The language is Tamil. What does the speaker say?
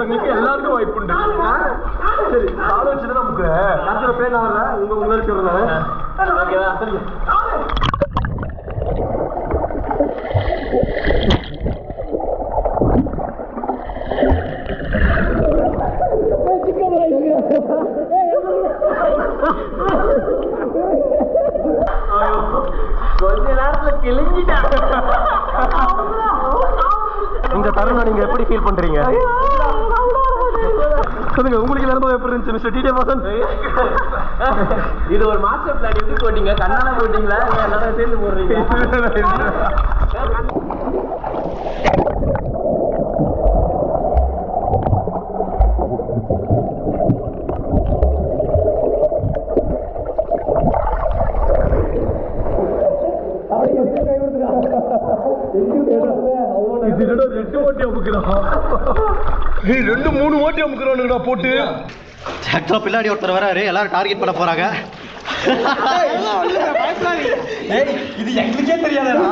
எல்லாருக்கும் வாய்ப்பு உண்டு. சரி கால வச்சுதான் நமக்கு கருத்துல பேர் நான் வரல உங்களுக்கு சொல்றேன். ஓகேவா? சரிங்க. கொஞ்ச நேரத்துல கிழிஞ்சிட்டேன். இந்த தருணம் நீங்க எப்படி ஃபீல் பண்றீங்க? சொல்லுங்க, உங்களுக்கு நிலைமை எப்படி இருந்துச்சு மிஸ்டர் டிடி வாசன்? இது ஒரு மாஸ்டர் பிளான். எப்படி போட்டீங்க? கண்ணால போட்டீங்களா எல்லாரும் சேர்ந்து போடுறீங்க? ரெண்டு மூணு ஓட்டி அமுக்குறானுங்கடா போட்டு. பின்னாடி ஒருத்தர் வராரு, எல்லாரும் டார்கெட் பண்ண போறாங்க. இது எங்களுக்கே தெரியாதா?